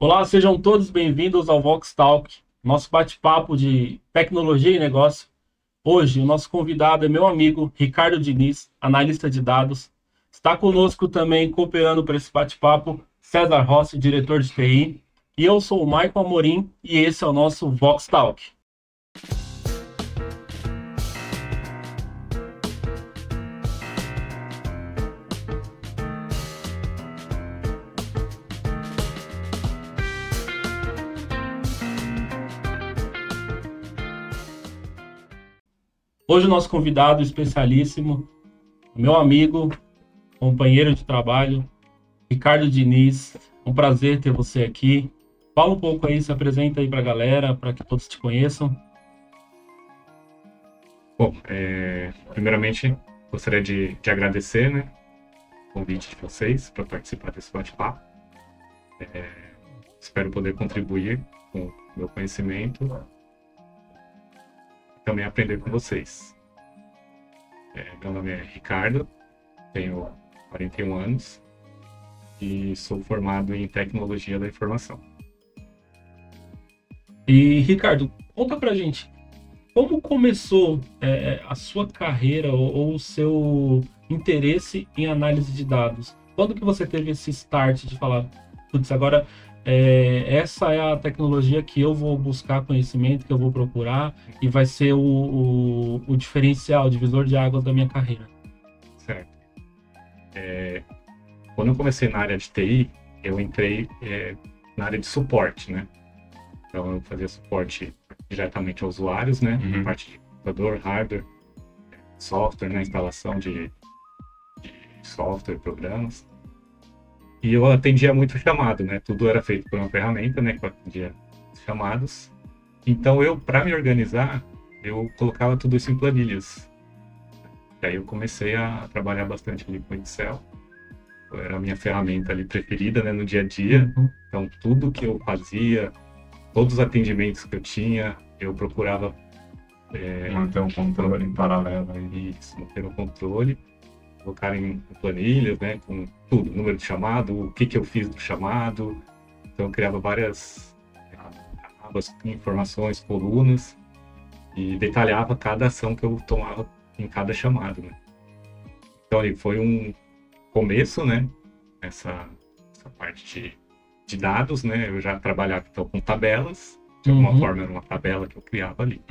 Olá, sejam todos bem-vindos ao Vox Talk, nosso bate-papo de tecnologia e negócio. Hoje, o nosso convidado é meu amigo Ricardo Diniz, analista de dados. Está conosco também, cooperando para esse bate-papo, César Rossi, diretor de TI. E eu sou o Maicon Amorim e esse é o nosso Vox Talk. Hoje o nosso convidado especialíssimo, meu amigo, companheiro de trabalho, Ricardo Diniz. Um prazer ter você aqui. Fala um pouco aí, se apresenta aí para a galera, para que todos te conheçam. Bom, primeiramente gostaria de agradecer, né, o convite de vocês para participar desse bate-papo. Espero poder contribuir com o meu conhecimento e também aprender com vocês. Meu nome é Ricardo, tenho 41 anos e sou formado em Tecnologia da Informação. E, Ricardo, conta pra gente, como começou a sua carreira ou o seu interesse em análise de dados? Quando que você teve esse start de falar, putz, agora essa é a tecnologia que eu vou buscar conhecimento, que eu vou procurar e vai ser o diferencial, o divisor de águas da minha carreira? Certo. Quando eu comecei na área de TI, eu entrei na área de suporte, né? Então eu fazia suporte diretamente aos usuários, né? Uhum. Parte de computador, hardware, software, né? Instalação de software, programas. E eu atendia muito chamado, né? Tudo era feito por uma ferramenta, né? Que eu atendia chamados. Então para me organizar, eu colocava tudo isso em planilhas. E aí eu comecei a trabalhar bastante ali com Excel. Era a minha ferramenta ali preferida, né? No dia a dia. Uhum. Então tudo que eu fazia, todos os atendimentos que eu tinha, eu procurava manter um controle em paralelo. Isso, manter o controle, colocar em planilhas, né, com tudo, número de chamado, o que eu fiz do chamado. Então eu criava várias abas, informações, colunas e detalhava cada ação que eu tomava em cada chamado, né. Então ali foi um começo, né, essa parte de dados, né. Eu já trabalhava então com tabelas, de alguma forma era uma tabela que eu criava ali.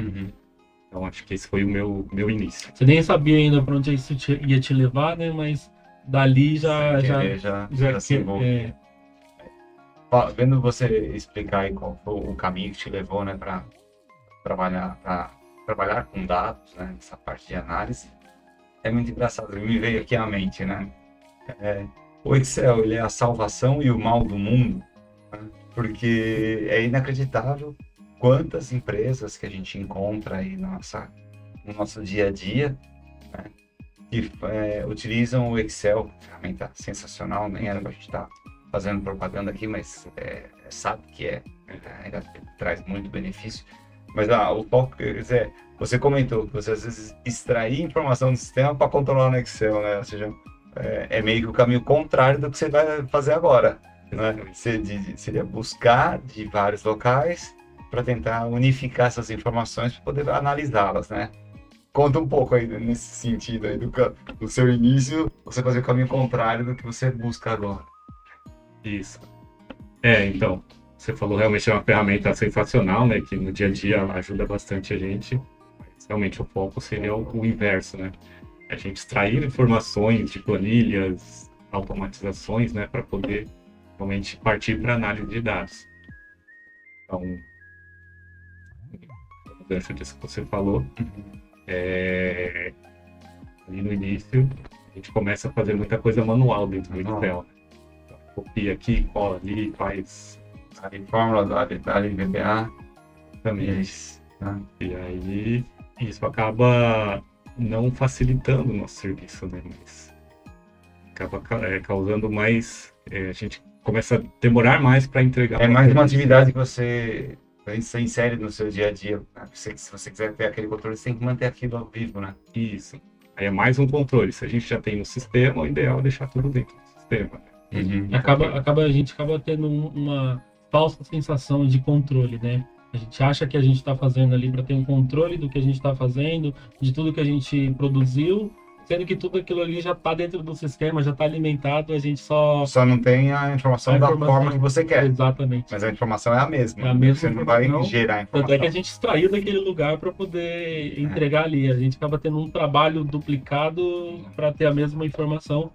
Então acho que esse foi o meu início. Você nem sabia ainda para onde isso ia te levar, né? Mas dali já se envolveu. Vendo você explicar aí qual foi o caminho que te levou, né, para trabalhar com dados, né, essa parte de análise, é muito engraçado. Me veio aqui à mente, né? O Excel, ele é a salvação e o mal do mundo, né? Porque é inacreditável quantas empresas que a gente encontra aí no nosso dia a dia, né, que utilizam o Excel, ferramenta sensacional, nem era para a gente estar fazendo propaganda aqui, mas sabe que ainda traz muito benefício. Mas o foco, quer dizer, você comentou que você às vezes extrair informação do sistema para controlar no Excel, né? Ou seja, é meio que o caminho contrário do que você vai fazer agora, né? Seria buscar de vários locais para tentar unificar essas informações para poder analisá-las, né? Conta um pouco aí nesse sentido aí do seu início, você fazer o caminho contrário do que você busca agora. Isso. Então, você falou, realmente é uma ferramenta sensacional, né? Que no dia a dia ajuda bastante a gente. Mas realmente o foco seria o inverso, né? A gente extrair informações de planilhas, automatizações, né? Para poder realmente partir para análise de dados. Então, no gancho disso que você falou, ali no início, a gente começa a fazer muita coisa manual dentro do Excel. Então, copia aqui, cola ali, faz a fórmula da VBA também. E aí, isso acaba não facilitando o nosso serviço, né? Mas acaba causando mais... a gente começa a demorar mais para entregar. É mais uma atividade que você insere no seu dia a dia, né? Se você quiser ter aquele controle, você tem que manter aquilo ao vivo, né? Isso. Aí é mais um controle. Se a gente já tem no sistema, o ideal é deixar tudo dentro do sistema. A gente acaba tendo uma falsa sensação de controle, né? A gente acha que a gente está fazendo ali para ter um controle do que a gente está fazendo, de tudo que a gente produziu, sendo que tudo aquilo ali já está dentro do sistema, já está alimentado, a gente só... Só não tem a informação da forma que você quer. Exatamente. Mas a informação é a mesma. É a mesma Você não vai informação, gerar tanto é informação. que a gente extraiu daquele lugar para poder entregar ali. A gente acaba tendo um trabalho duplicado para ter a mesma informação.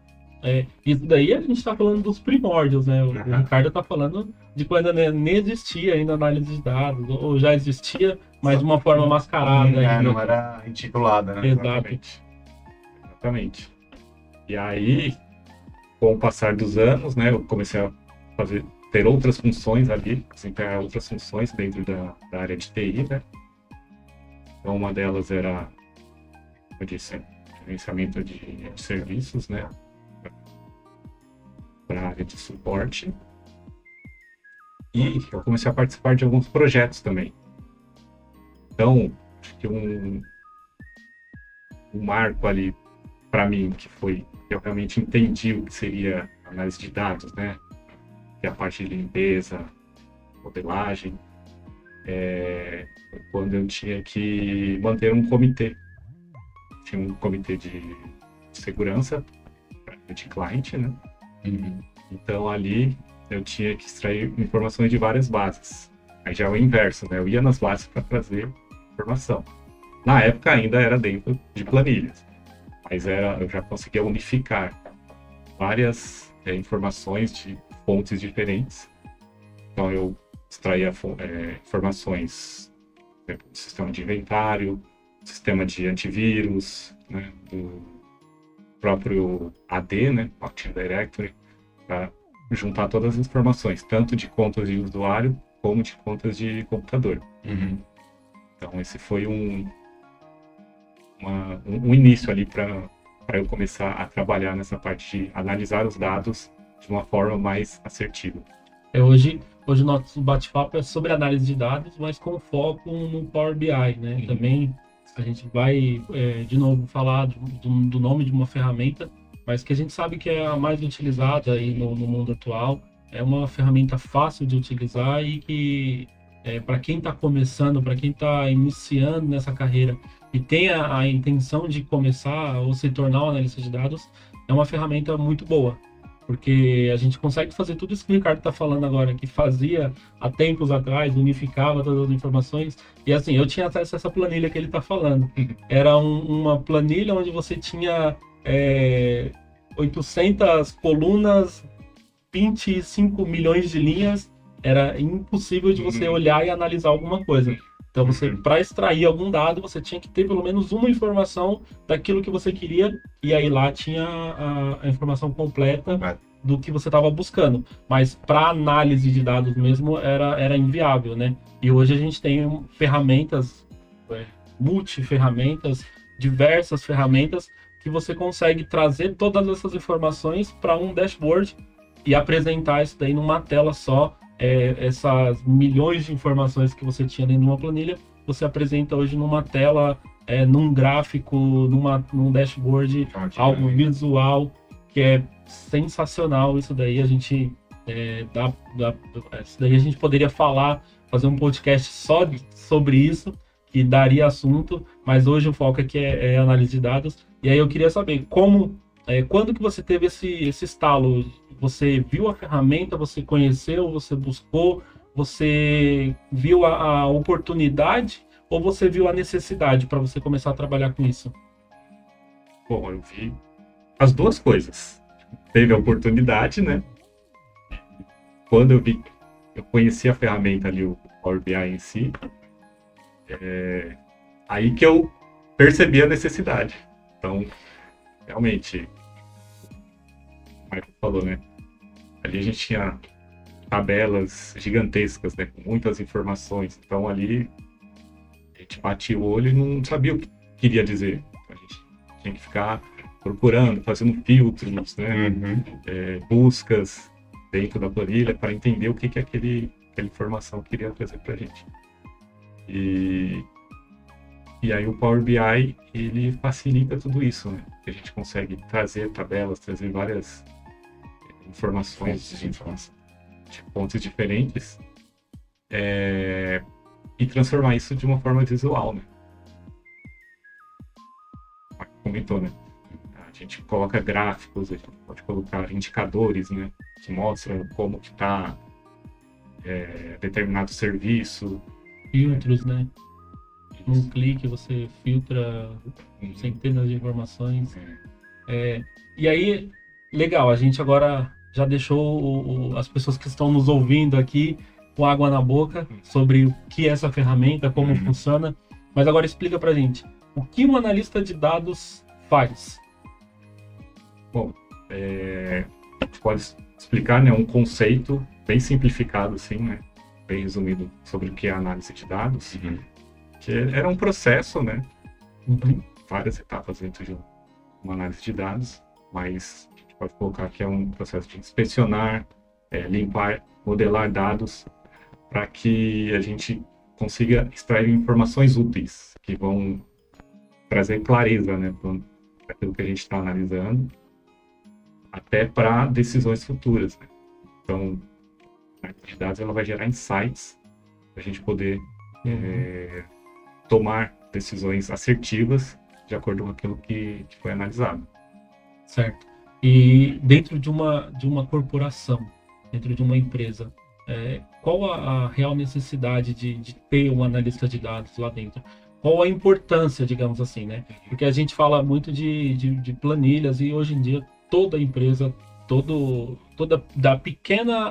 Isso daí a gente está falando dos primórdios, né? O Ricardo está falando de quando nem existia ainda análise de dados, ou já existia, mas de uma forma mascarada. Ainda. Não era intitulada, né? Exatamente. E aí, com o passar dos anos, né, eu comecei a ter outras funções ali, desempenhar outras funções dentro da área de TI, né? Então, uma delas era, como eu disse, gerenciamento de serviços, né? Para a área de suporte. E eu comecei a participar de alguns projetos também. Então, acho que um marco ali para mim, que foi, eu realmente entendi o que seria análise de dados, né? Que é a parte de limpeza, modelagem, quando eu tinha que manter um comitê. Tinha um comitê de segurança de cliente, né? Então ali eu tinha que extrair informações de várias bases. Aí já é o inverso, né? Eu ia nas bases para trazer informação. Na época ainda era dentro de planilhas, mas eu já conseguia unificar várias informações de fontes diferentes. Então eu extraía informações do sistema de inventário, sistema de antivírus, né, do próprio AD, né, Active Directory, para juntar todas as informações, tanto de contas de usuário como de contas de computador. Então esse foi um início ali para eu começar a trabalhar nessa parte de analisar os dados de uma forma mais assertiva. Hoje o nosso bate-papo é sobre análise de dados, mas com foco no Power BI, né? Também a gente vai, de novo, falar do nome de uma ferramenta, mas que a gente sabe que é a mais utilizada aí no mundo atual. É uma ferramenta fácil de utilizar e que, para quem está começando, para quem está iniciando nessa carreira e tem a intenção de começar ou se tornar um analista de dados, é uma ferramenta muito boa. Porque a gente consegue fazer tudo isso que o Ricardo está falando agora, que fazia há tempos atrás, unificava todas as informações. E assim, eu tinha acesso a essa planilha que ele está falando. Era uma planilha onde você tinha 800 colunas, 25 milhões de linhas. Era impossível de você olhar e analisar alguma coisa. Então, para extrair algum dado, você tinha que ter pelo menos uma informação daquilo que você queria, e aí lá tinha a informação completa do que você estava buscando. Mas para análise de dados mesmo, era inviável, né? E hoje a gente tem ferramentas, multiferramentas, diversas ferramentas, que você consegue trazer todas essas informações para um dashboard e apresentar isso daí numa tela só. Essas milhões de informações que você tinha dentro de uma planilha, você apresenta hoje numa tela, num gráfico, num dashboard, algo visual, que é sensacional. Isso daí a gente isso daí a gente poderia fazer um podcast só sobre isso, que daria assunto, mas hoje o foco aqui é análise de dados. E aí eu queria saber quando que você teve esse estalo? Você viu a ferramenta, você conheceu, você buscou, você viu a oportunidade ou você viu a necessidade para você começar a trabalhar com isso? Bom, eu vi as duas coisas. Teve a oportunidade, né? Quando eu conheci a ferramenta ali, o Power BI em si, aí que eu percebi a necessidade. Então, realmente, o Michael falou, né? Ali a gente tinha tabelas gigantescas, né? Com muitas informações. Então ali a gente batia o olho e não sabia o que queria dizer. A gente tinha que ficar procurando, fazendo filtros, né? Buscas dentro da planilha para entender o que aquela informação queria trazer para a gente. E aí o Power BI, ele facilita tudo isso, né? A gente consegue trazer tabelas, trazer várias informações de informação. de fontes diferentes, e transformar isso de uma forma visual, né? Comentou, né? A gente coloca gráficos, a gente pode colocar indicadores, né? Que mostram como que está determinado serviço. Filtros, né? Num clique você filtra centenas de informações. E aí, legal, a gente agora já deixou as pessoas que estão nos ouvindo aqui com água na boca sobre o que é essa ferramenta, como funciona. Mas agora explica pra gente, o que um analista de dados faz? Bom, a gente pode explicar, né, um conceito bem simplificado, assim, né, bem resumido sobre o que é análise de dados, que era um processo, né, tem várias etapas dentro de uma análise de dados, mas a gente pode colocar que é um processo de inspecionar, limpar, modelar dados, para que a gente consiga extrair informações úteis, que vão trazer clareza, né, para aquilo que a gente está analisando, até para decisões futuras, né? Então, a análise de dados ela vai gerar insights para a gente poder tomar decisões assertivas de acordo com aquilo que foi analisado. Certo. E dentro de uma corporação, dentro de uma empresa, qual a real necessidade de ter um analista de dados lá dentro? Qual a importância, digamos assim, né? Porque a gente fala muito de planilhas e hoje em dia toda empresa, toda da pequena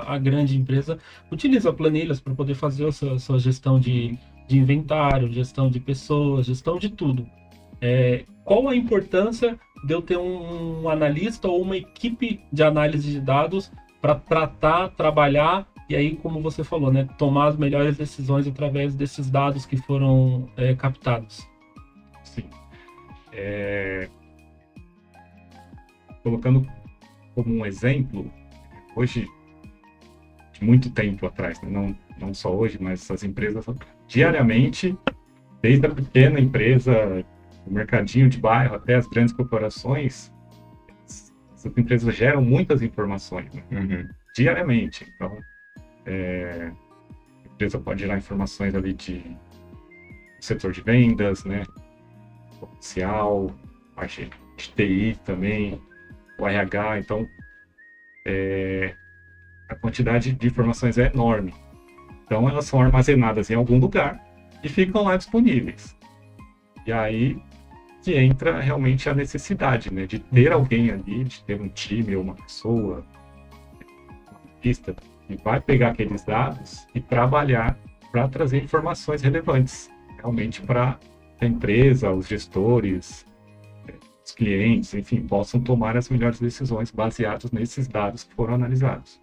à grande empresa utiliza planilhas para poder fazer a sua gestão de inventário, gestão de pessoas, gestão de tudo. Qual a importância de eu ter um analista ou uma equipe de análise de dados para trabalhar e aí, como você falou, né, tomar as melhores decisões através desses dados que foram captados? Sim. Colocando como um exemplo, hoje, de muito tempo atrás, né, não só hoje, mas as empresas diariamente, desde a pequena empresa, o mercadinho de bairro até as grandes corporações, essas empresas geram muitas informações, né? Diariamente. Então, a empresa pode gerar informações ali de setor de vendas, né? Comercial, parte de TI também, o RH. Então, a quantidade de informações é enorme. Então, elas são armazenadas em algum lugar e ficam lá disponíveis. E aí que entra realmente a necessidade, né, de ter alguém ali, de ter um time ou uma pessoa, uma pista, que vai pegar aqueles dados e trabalhar para trazer informações relevantes, realmente para a empresa, os gestores, os clientes, enfim, possam tomar as melhores decisões baseadas nesses dados que foram analisados.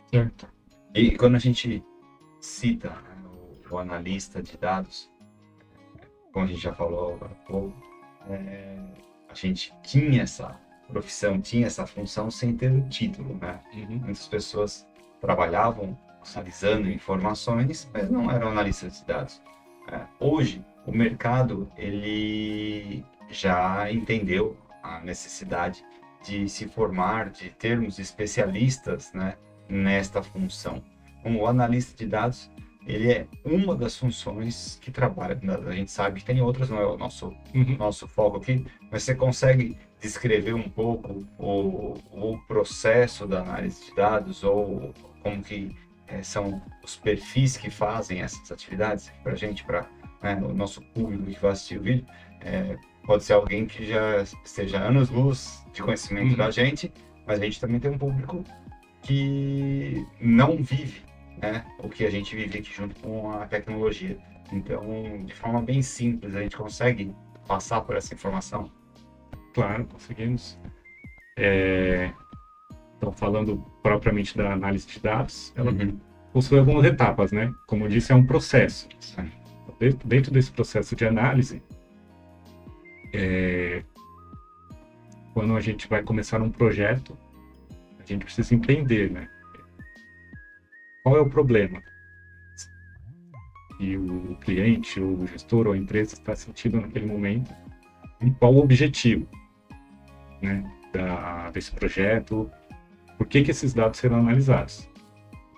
Certo. E quando a gente cita, né, o analista de dados, como a gente já falou agora há pouco, a gente tinha essa profissão, tinha essa função sem ter o título, né? Muitas pessoas trabalhavam analisando informações, mas não eram analistas de dados. Hoje, o mercado ele já entendeu a necessidade de se formar, de termos especialistas, né, nesta função. Como o analista de dados, ele é uma das funções que trabalha. A gente sabe que tem outras, não é o nosso foco aqui, mas você consegue descrever um pouco o processo da análise de dados ou como que são os perfis que fazem essas atividades para a gente, para o nosso público que vai assistir o vídeo. Pode ser alguém que já esteja anos-luz de conhecimento da gente, mas a gente também tem um público que não vive, né, o que a gente vive aqui junto com a tecnologia. Então, de forma bem simples, a gente consegue passar por essa informação? Claro, conseguimos. Então, falando propriamente da análise de dados, ela possui algumas etapas, né? Como eu disse, é um processo. Dentro desse processo de análise, quando a gente vai começar um projeto, a gente precisa entender, né? Qual é o problema? E o cliente, ou o gestor, ou a empresa está sentindo naquele momento, e qual o objetivo, né, desse projeto, por que esses dados serão analisados.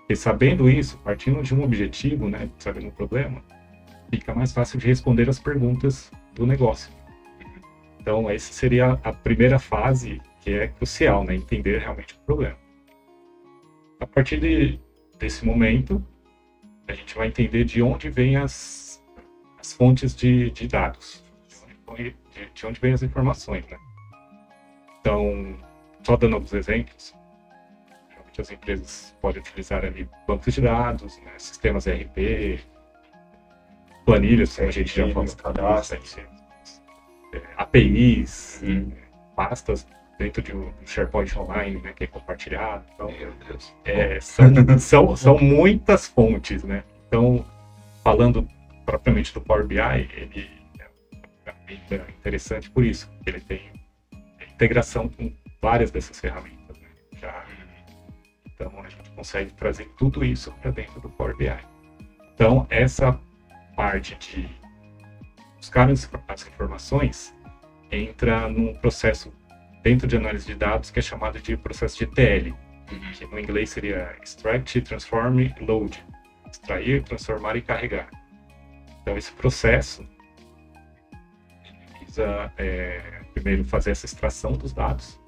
E sabendo isso, partindo de um objetivo, né, sabendo o problema, fica mais fácil de responder as perguntas do negócio. Então, essa seria a primeira fase, que é crucial, né, entender realmente o problema. A partir desse momento, a gente vai entender de onde vêm as fontes de dados, de onde vêm as informações, né? Então, só dando alguns exemplos, geralmente as empresas podem utilizar ali bancos de dados, né, sistemas ERP, planilhas, como a gente já falou, cadastros, APIs, pastas dentro do SharePoint Online, né, que é compartilhado. Então, Meu Deus. são muitas fontes, né? Então, falando propriamente do Power BI, ele é uma ferramenta interessante por isso, porque ele tem integração com várias dessas ferramentas, né? Então, a gente consegue trazer tudo isso para dentro do Power BI. Então, essa parte de buscar as informações entra num processo dentro de análise de dados que é chamado de processo de ETL, que no inglês seria Extract, Transform e Load. Extrair, transformar e carregar. Então, esse processo precisa primeiro fazer essa extração dos dados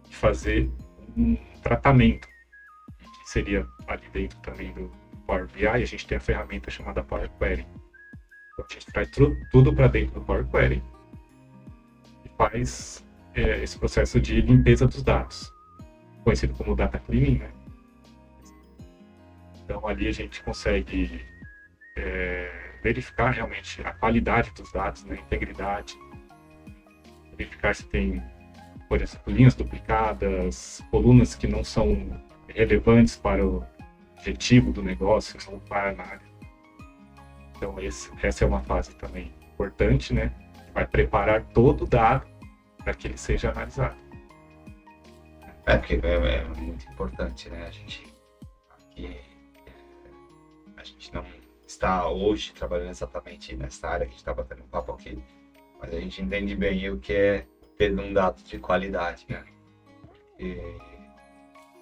e fazer um tratamento, que seria ali dentro também do Power BI. A gente tem a ferramenta chamada Power Query. Então, a gente traz tudo para dentro do Power Query e faz esse processo de limpeza dos dados, conhecido como data cleaning, né? Então, ali a gente consegue verificar realmente a qualidade dos dados, né? Integridade, verificar se tem, por exemplo, linhas duplicadas, colunas que não são relevantes para o objetivo do negócio ou para a análise. Então, essa é uma fase também importante, né? Vai preparar todo o dado para que ele seja analisado. Porque é muito importante, né? A gente não está hoje trabalhando exatamente nessa área que a gente está batendo um papo aqui, mas a gente entende bem o que é ter um dado de qualidade, né? E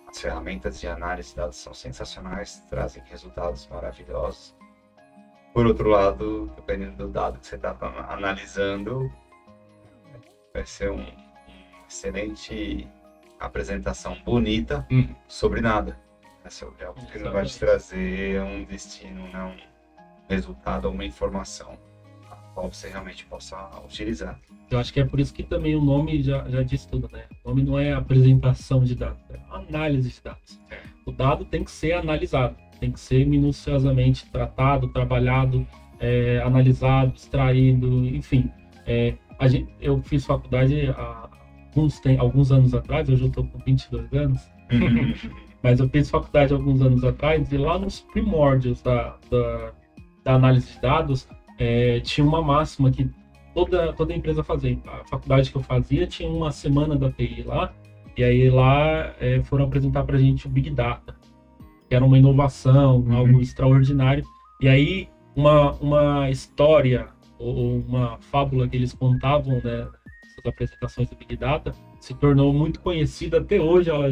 as ferramentas de análise de dados são sensacionais, trazem resultados maravilhosos. Por outro lado, dependendo do dado que você está analisando, vai ser uma excelente apresentação bonita sobre nada. Sobre algo que não vai te trazer um destino, né? Um resultado ou uma informação a qual você realmente possa utilizar. Eu acho que é por isso que também o nome já diz tudo, né? O nome não é apresentação de dados, é análise de dados. O dado tem que ser analisado, tem que ser minuciosamente tratado, trabalhado, analisado, extraído, enfim. Eu fiz faculdade há alguns anos atrás, hoje eu estou com 22 anos, mas eu fiz faculdade há alguns anos atrás e lá nos primórdios da análise de dados tinha uma máxima que toda empresa fazia. A faculdade que eu fazia tinha uma semana da TI lá, e aí lá foram apresentar para a gente o Big Data, que era uma inovação, algo extraordinário. E aí uma história ou uma fábula que eles contavam, né, nessas apresentações do Big Data se tornou muito conhecida até hoje. Ela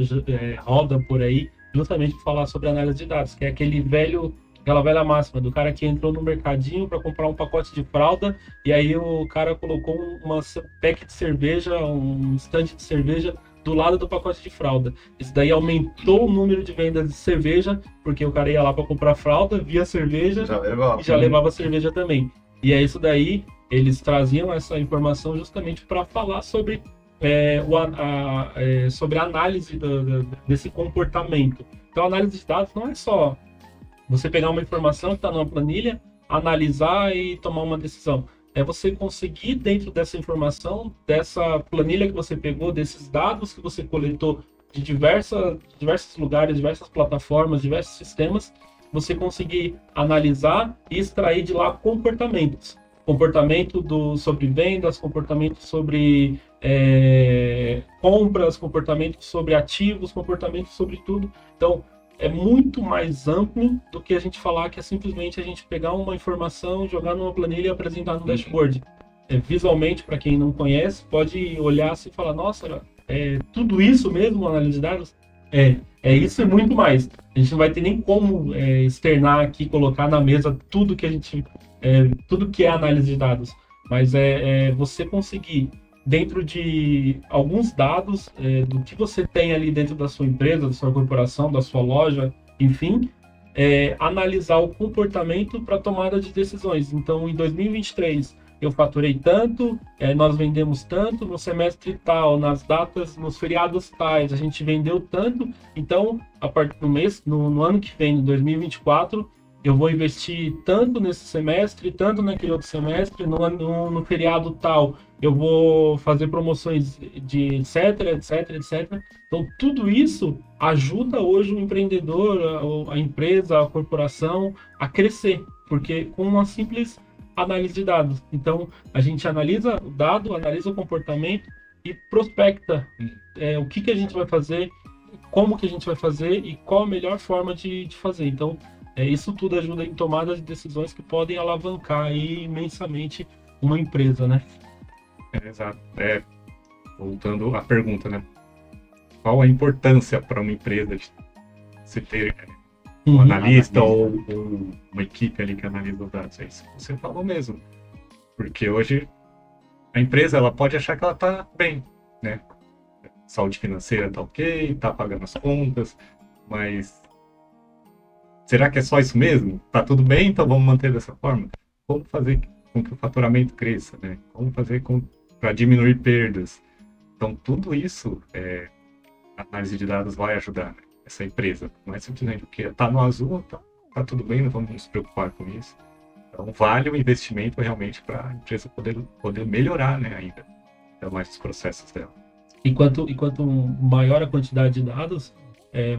roda por aí justamente para falar sobre análise de dados, que é aquela velha máxima do cara que entrou no mercadinho para comprar um pacote de fralda e aí o cara colocou uma pack de cerveja, um stand de cerveja do lado do pacote de fralda. Isso daí aumentou o número de vendas de cerveja, porque o cara ia lá para comprar fralda, via cerveja e já levava cerveja também. E é isso daí, eles traziam essa informação justamente para falar sobre sobre a análise desse comportamento. Então, a análise de dados não é só você pegar uma informação que está numa planilha, analisar e tomar uma decisão. É você conseguir, dentro dessa informação, dessa planilha que você pegou, desses dados que você coletou de diversos lugares, diversas plataformas, diversos sistemas, você conseguir analisar e extrair de lá comportamentos. Comportamento sobre vendas, comportamento sobre compras, comportamento sobre ativos, comportamento sobre tudo. Então, é muito mais amplo do que a gente falar que é simplesmente a gente pegar uma informação, jogar numa planilha e apresentar no dashboard. Visualmente, para quem não conhece, pode olhar assim e falar, nossa, tudo isso mesmo, análise de dados? É isso e muito mais. A gente não vai ter nem como externar aqui, colocar na mesa tudo que a gente, tudo que é análise de dados. Mas é você conseguir, dentro de alguns dados, do que você tem ali dentro da sua empresa, da sua corporação, da sua loja, enfim, analisar o comportamento para tomada de decisões. Então, em 2023, eu faturei tanto, nós vendemos tanto, no semestre tal, nas datas, nos feriados tais, a gente vendeu tanto. Então, a partir do mês, no ano que vem, em 2024, eu vou investir tanto nesse semestre, tanto naquele outro semestre, no feriado tal, eu vou fazer promoções de etc, etc, etc. Então, tudo isso ajuda hoje o empreendedor, a empresa, a corporação a crescer, porque com uma simples análise de dados. Então, a gente analisa o dado, analisa o comportamento e prospecta o que a gente vai fazer, como que a gente vai fazer e qual a melhor forma de fazer. Então, isso tudo ajuda em tomada de decisões que podem alavancar aí imensamente uma empresa, né? Exato. Voltando à pergunta, né? Qual a importância para uma empresa de se ter um analista ou uma equipe ali que analisa os dados? É isso que você falou mesmo. Porque hoje a empresa ela pode achar que ela está bem, né? Saúde financeira está ok, está pagando as contas, mas será que é só isso mesmo? Tá tudo bem, então vamos manter dessa forma? Como fazer com que o faturamento cresça, né? Como fazer para diminuir perdas? Então, tudo isso, a análise de dados vai ajudar, né? Essa empresa. Não é simplesmente porque está no azul, tá tudo bem, não vamos nos preocupar com isso. Então, vale o investimento realmente para a empresa poder melhorar, né, ainda mais os processos dela. E quanto maior a quantidade de dados,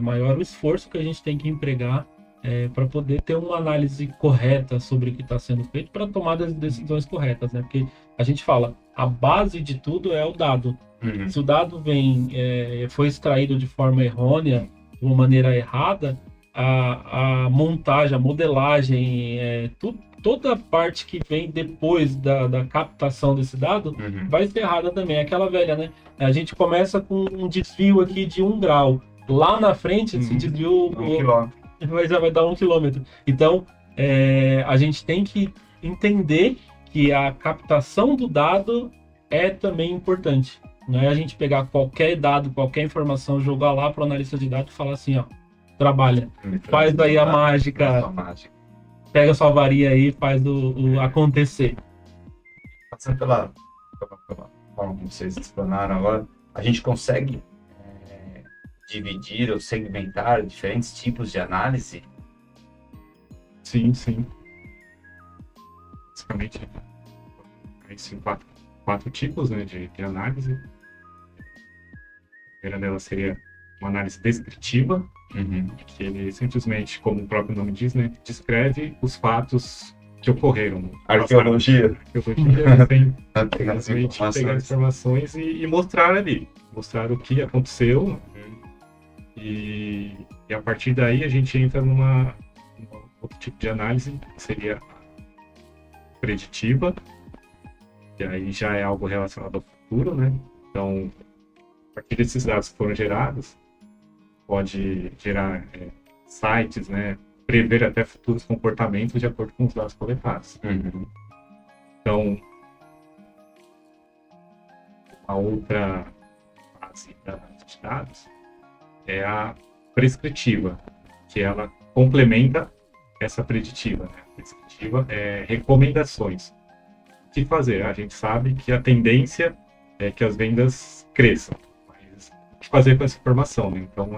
maior o esforço que a gente tem que empregar para poder ter uma análise correta sobre o que está sendo feito para tomar as decisões corretas, né? Porque a gente fala, a base de tudo é o dado. Uhum. Se o dado foi extraído de forma errônea, de uma maneira errada, a montagem, a modelagem, toda a parte que vem depois da captação desse dado vai ser errada também. É aquela velha, né? A gente começa com um desvio aqui de 1 grau. Lá na frente, esse desvio... 1 quilômetro. Vai dar 1 quilômetro. Então, a gente tem que entender que a captação do dado é também importante. Não é a gente pegar qualquer dado, qualquer informação, jogar lá para o analista de dados e falar assim, ó, trabalha, faz daí a mágica, pega sua varinha aí e faz o acontecer. Passando pela forma como vocês explanaram agora, a gente consegue dividir ou segmentar diferentes tipos de análise? Sim. Basicamente, são quatro tipos, né, de análise. A primeira delas seria uma análise descritiva, que ele simplesmente, como o próprio nome diz, né, descreve os fatos que ocorreram. Arqueologia. Tem pegar informações e mostrar ali. Mostrar o que aconteceu. E a partir daí a gente entra numa outro tipo de análise, que seria preditiva, que aí já é algo relacionado ao futuro, né? Então, a partir desses dados que foram gerados, pode gerar sites, né? Prever até futuros comportamentos de acordo com os dados coletados. Então, a outra fase da análise de dados é a prescritiva, que ela complementa essa preditiva, né? A prescritiva é recomendações. O que fazer? A gente sabe que a tendência é que as vendas cresçam, mas o que fazer com essa informação, né? Então,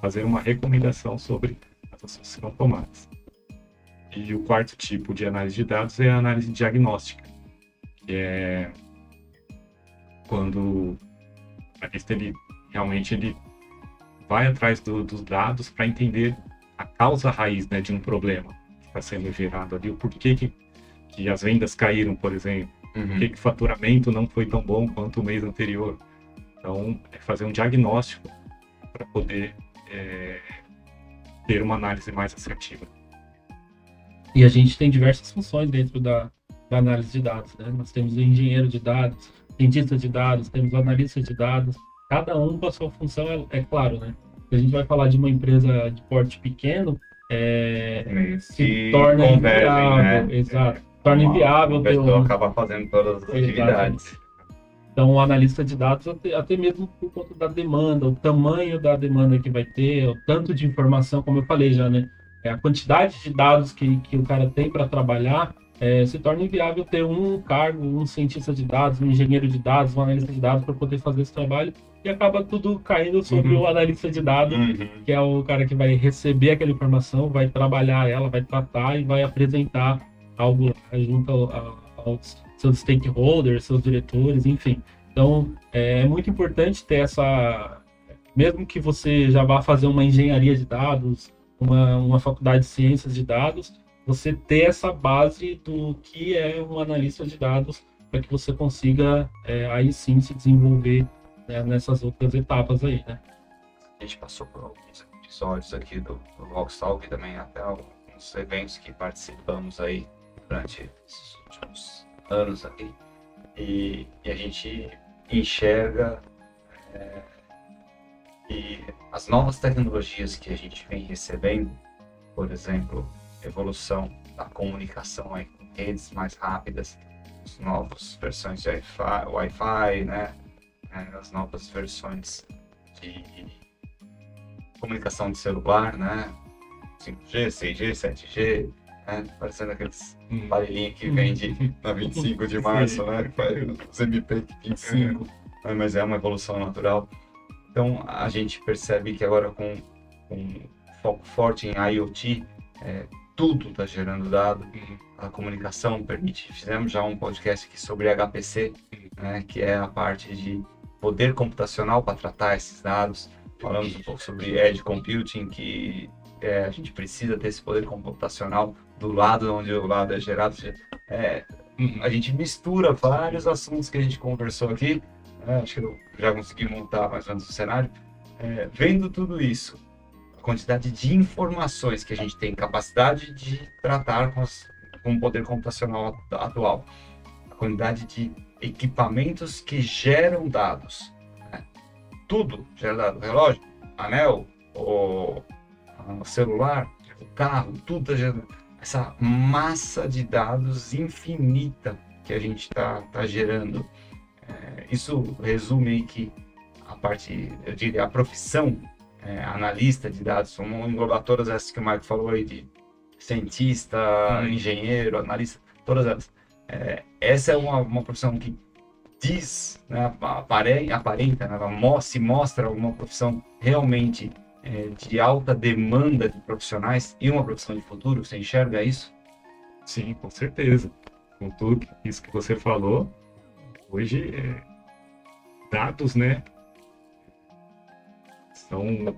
fazer uma recomendação sobre as ações que serão tomadas. E o quarto tipo de análise de dados é a análise diagnóstica, que é quando o analista realmente vai atrás dos dados para entender a causa raiz, né, de um problema que está sendo gerado ali, o porquê que as vendas caíram, por exemplo, por que o faturamento não foi tão bom quanto o mês anterior. Então, é fazer um diagnóstico para poder ter uma análise mais assertiva. E a gente tem diversas funções dentro da análise de dados, né? Nós temos o engenheiro de dados, cientista de dados, temos o analista de dados, cada um com a sua função, é claro, né? se a gente vai falar de uma empresa de porte pequeno, se torna convergem, inviável, né? exato, torna inviável Uma ter pessoa um... acaba fazendo todas as atividades. Então, o analista de dados, até mesmo por conta da demanda, o tamanho da demanda que vai ter, o tanto de informação, como eu falei já, né? A quantidade de dados que o cara tem para trabalhar, se torna inviável ter um cargo, um cientista de dados, um engenheiro de dados, um analista de dados para poder fazer esse trabalho, e acaba tudo caindo sobre o analista de dados, que é o cara que vai receber aquela informação, vai trabalhar ela, vai tratar e vai apresentar algo junto aos seus stakeholders, seus diretores, enfim. Então, é muito importante ter essa... Mesmo que você já vá fazer uma engenharia de dados, uma faculdade de ciências de dados, você ter essa base do que é um analista de dados para que você consiga, aí sim, se desenvolver, né, nessas outras etapas aí, né? A gente passou por alguns episódios aqui do Voxtalk e também até alguns eventos que participamos aí durante esses últimos anos aqui. E a gente enxerga que as novas tecnologias que a gente vem recebendo, por exemplo, evolução da comunicação aí, com redes mais rápidas, as novas versões de Wi-Fi, né? As novas versões de comunicação de celular, né? 5G, 6G, 7G, né? Parecendo aqueles aparelhinhos que vende na 25 de março, né? Que faz os MP 25, né? Mas é uma evolução natural. Então, a gente percebe que agora com foco forte em IoT, tudo está gerando dado, a comunicação permite. Fizemos já um podcast aqui sobre HPC, né? Que é a parte de poder computacional para tratar esses dados. Falamos um pouco sobre Edge Computing, que a gente precisa ter esse poder computacional do lado onde o dado é gerado. A gente mistura vários assuntos que a gente conversou aqui. Acho que eu já consegui montar mais ou menos o cenário. Vendo tudo isso, a quantidade de informações que a gente tem capacidade de tratar com o poder computacional atual, a quantidade de equipamentos que geram dados, né? Tudo gera dado, relógio, anel, o celular, o carro, tudo gera essa massa de dados infinita que a gente está gerando. Isso resume aí que a parte, eu diria, a profissão analista de dados, vamos englobar todas essas que o Marco falou aí, de cientista, engenheiro, analista, todas elas. Essa é uma profissão que diz, né, aparenta, né, se mostra uma profissão realmente de alta demanda de profissionais e uma profissão de futuro. Você enxerga isso? Sim, com certeza. Com tudo isso que você falou, hoje dados, né, são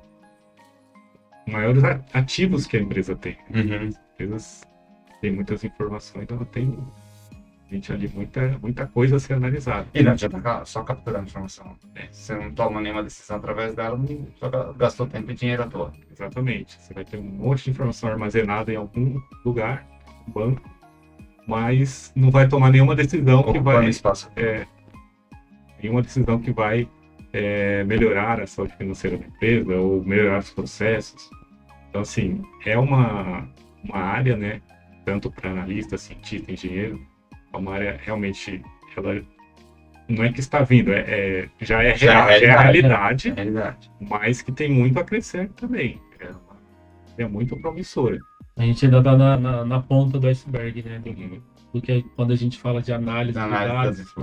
maiores ativos que a empresa tem. As empresas têm muitas informações, ela tem ali muita coisa a ser analisada. E não adianta só capturando informação. Você não toma nenhuma decisão através dela, só gastou tempo e dinheiro à toa. Exatamente. Você vai ter um monte de informação armazenada em algum lugar, no banco, mas não vai tomar nenhuma decisão que vai... nenhuma decisão que vai melhorar a saúde financeira da empresa ou melhorar os processos. Então, assim, é uma área, né, tanto para analista, cientista, engenheiro, é uma área realmente, ela não é que está vindo, já é a realidade, mas que tem muito a crescer também. É muito promissora. A gente ainda está na ponta do iceberg, né? Porque quando a gente fala de análise de dados,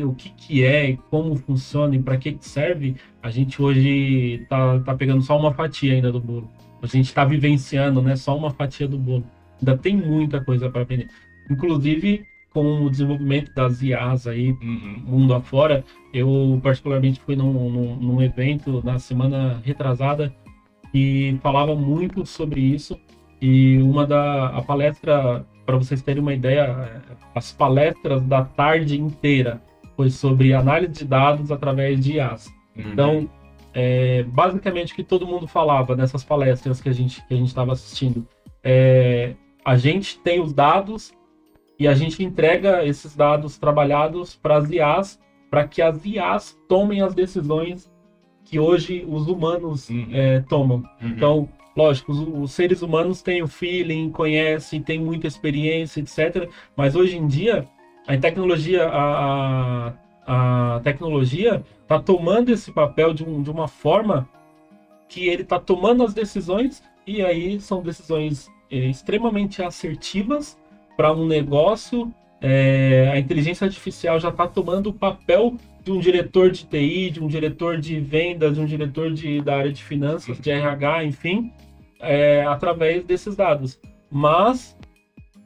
o que é e como funciona e para que serve, a gente hoje tá pegando só uma fatia ainda do bolo. A gente está vivenciando, né, só uma fatia do bolo. Ainda tem muita coisa para aprender. Inclusive, com o desenvolvimento das IAs aí, mundo afora, eu particularmente fui num evento na semana retrasada que falava muito sobre isso. E a palestra, para vocês terem uma ideia, as palestras da tarde inteira foi sobre análise de dados através de IAs. Então, basicamente o que todo mundo falava nessas palestras que a gente estava assistindo, a gente tem os dados e a gente entrega esses dados trabalhados para as IAs, para que as IAs tomem as decisões que hoje os humanos Uhum. tomam. Uhum. Então, lógico, os seres humanos têm o feeling, conhecem, têm muita experiência, etc. Mas hoje em dia, a tecnologia, a tecnologia está tomando esse papel de uma forma que ele está tomando as decisões, e aí são decisões extremamente assertivas para um negócio. A inteligência artificial já está tomando o papel de um diretor de TI, de um diretor de vendas, de um diretor da área de finanças, de RH, enfim, através desses dados. Mas,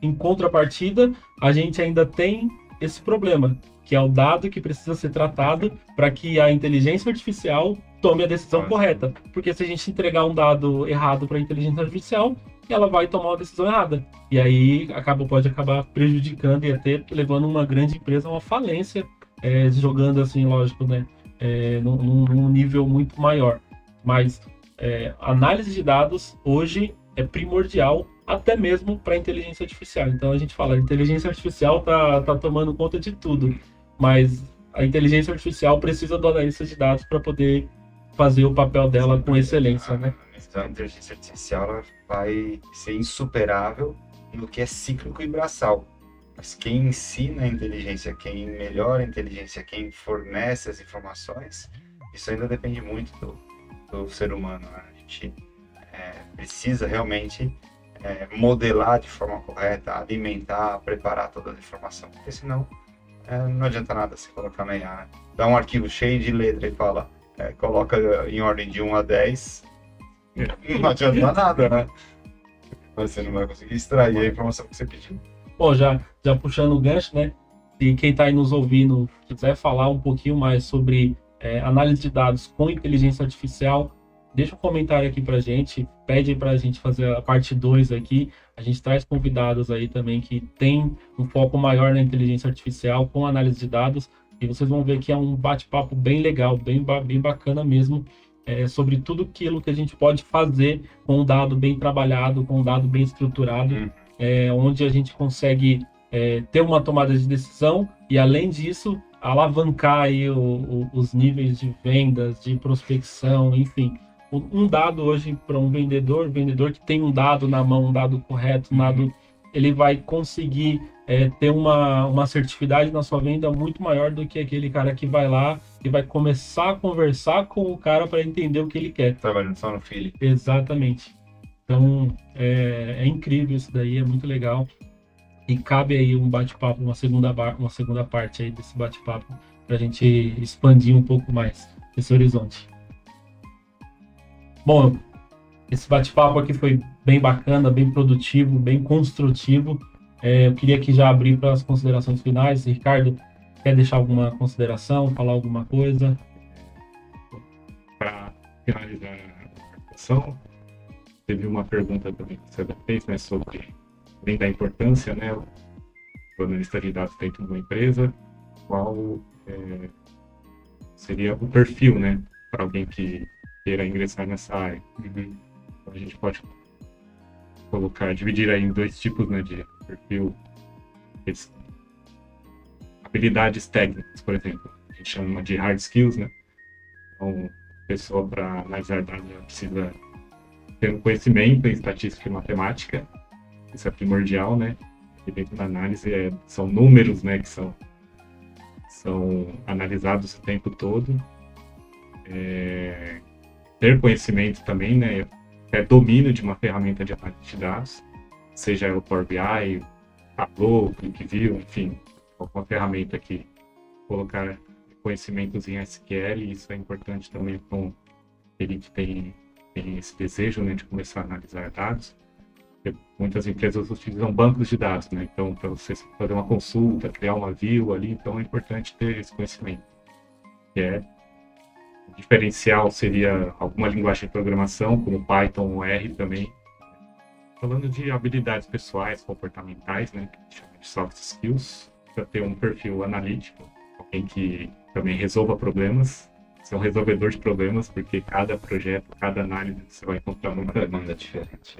em contrapartida, a gente ainda tem esse problema, que é o dado que precisa ser tratado para que a inteligência artificial tome a decisão correta. Porque se a gente entregar um dado errado para a inteligência artificial, ela vai tomar uma decisão errada. E aí pode acabar prejudicando e até levando uma grande empresa a uma falência, jogando assim, lógico, né? Num nível muito maior. Mas análise de dados hoje é primordial, até mesmo para a inteligência artificial. Então a gente fala, a inteligência artificial tá tomando conta de tudo, mas a inteligência artificial precisa do analista de dados para poder fazer o papel dela com excelência, né? Então a inteligência artificial ela vai ser insuperável no que é cíclico e braçal. Mas quem ensina a inteligência, quem melhora a inteligência, quem fornece as informações, isso ainda depende muito do ser humano, né? A gente precisa realmente modelar de forma correta, alimentar, preparar toda a informação, porque senão não adianta nada se colocar na IA, né? Dá um arquivo cheio de letra e fala, coloca em ordem de 1 a 10, não adianta nada, né? Você não vai conseguir extrair a informação que você pediu. Bom, já puxando o gancho, né? Se quem está aí nos ouvindo quiser falar um pouquinho mais sobre análise de dados com inteligência artificial, deixa um comentário aqui pra gente, pede pra gente fazer a parte 2 aqui. A gente traz convidados aí também que tem um foco maior na inteligência artificial com análise de dados, e vocês vão ver que é um bate-papo bem legal, bem bacana mesmo, sobre tudo aquilo que a gente pode fazer com um dado bem trabalhado, com um dado bem estruturado, onde a gente consegue ter uma tomada de decisão e, além disso, alavancar aí os níveis de vendas, de prospecção, enfim. Um dado hoje para um vendedor que tem um dado na mão, um dado correto, um dado, ele vai conseguir ter uma assertividade na sua venda muito maior do que aquele cara que vai lá e vai começar a conversar com o cara para entender o que ele quer. Trabalhando só no feeling. Exatamente. Então, é incrível isso daí, é muito legal. E cabe aí um bate-papo, uma segunda parte aí desse bate-papo, para a gente expandir um pouco mais esse horizonte. Bom, esse bate-papo aqui foi bem bacana, bem produtivo, bem construtivo. Eu queria aqui já abrir para as considerações finais. Ricardo, quer deixar alguma consideração, falar alguma coisa? Para finalizar a discussão, teve uma pergunta também que você fez, né, sobre, além da importância, né, do analista de dados dentro de uma empresa, qual seria o perfil, né, para alguém que queira ingressar nessa área. Então, a gente pode dividir aí em 2 tipos, né, de perfil. Habilidades técnicas, por exemplo, a gente chama de hard skills, né? Então, a pessoa, para analisar dados, ela precisa ter um conhecimento em estatística e matemática. Isso é primordial, né? E dentro da análise são números, né, que são analisados o tempo todo. Ter conhecimento também, né? Domínio de uma ferramenta de análise de dados, seja o Power BI, Tableau, ClickView, enfim, alguma ferramenta que colocar conhecimentos em SQL. Isso é importante também com ele que tem esse desejo, né, de começar a analisar dados. Porque muitas empresas utilizam bancos de dados, né? Então, para você fazer uma consulta, criar uma view ali, então é importante ter esse conhecimento. O diferencial seria alguma linguagem de programação, como Python ou R também. Falando de habilidades pessoais, comportamentais, né, que a gente chama de soft skills, para ter um perfil analítico, alguém que também resolva problemas, ser um resolvedor de problemas, porque cada projeto, cada análise, você vai encontrar muita demanda diferente.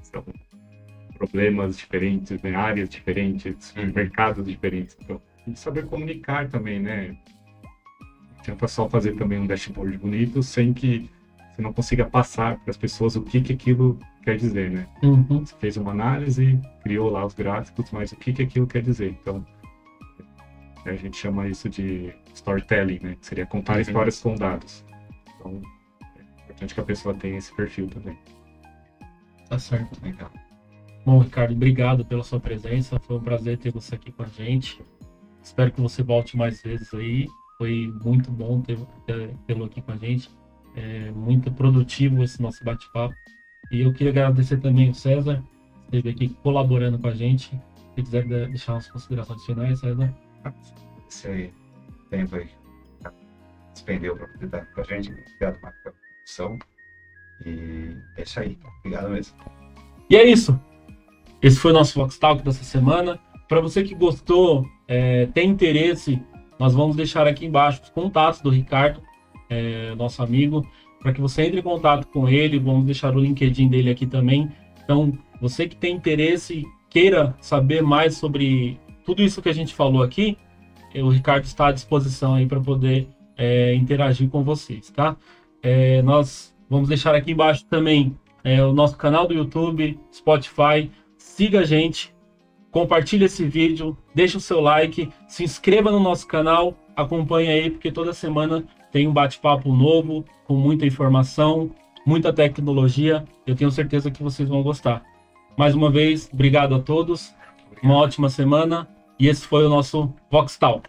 São problemas diferentes, né, áreas diferentes, mercados diferentes. Então, e saber comunicar também, né? adianta só fazer também um dashboard bonito sem que você não consiga passar para as pessoas o que aquilo quer dizer, né? Uhum. Você fez uma análise, criou lá os gráficos, mas o que aquilo quer dizer? Então, a gente chama isso de storytelling, né? Que seria contar histórias com dados. Então, é importante que a pessoa tenha esse perfil também. Tá certo. Legal. Bom, Ricardo, obrigado pela sua presença. Foi um prazer ter você aqui com a gente. Espero que você volte mais vezes aí. Foi muito bom tê-lo aqui com a gente. É muito produtivo esse nosso bate-papo. E eu queria agradecer também o César, que esteve aqui colaborando com a gente. Se quiser deixar umas considerações finais, César. Esse tempo aí despendeu para poder estar com a gente. Obrigado, Marco, pela produção. E é isso aí. Obrigado mesmo. E é isso. Esse foi o nosso Vox Talk dessa semana. Para você que gostou, tem interesse, nós vamos deixar aqui embaixo os contatos do Ricardo, nosso amigo, para que você entre em contato com ele. Vamos deixar o LinkedIn dele aqui também. Então, você que tem interesse, queira saber mais sobre tudo isso que a gente falou aqui, o Ricardo está à disposição aí para poder interagir com vocês, tá? Nós vamos deixar aqui embaixo também o nosso canal do YouTube, Spotify. Siga a gente, compartilhe esse vídeo, deixe o seu like, se inscreva no nosso canal, acompanhe aí, porque toda semana tem um bate-papo novo, com muita informação, muita tecnologia. Eu tenho certeza que vocês vão gostar. Mais uma vez, obrigado a todos, uma ótima semana, e esse foi o nosso Vox Talk.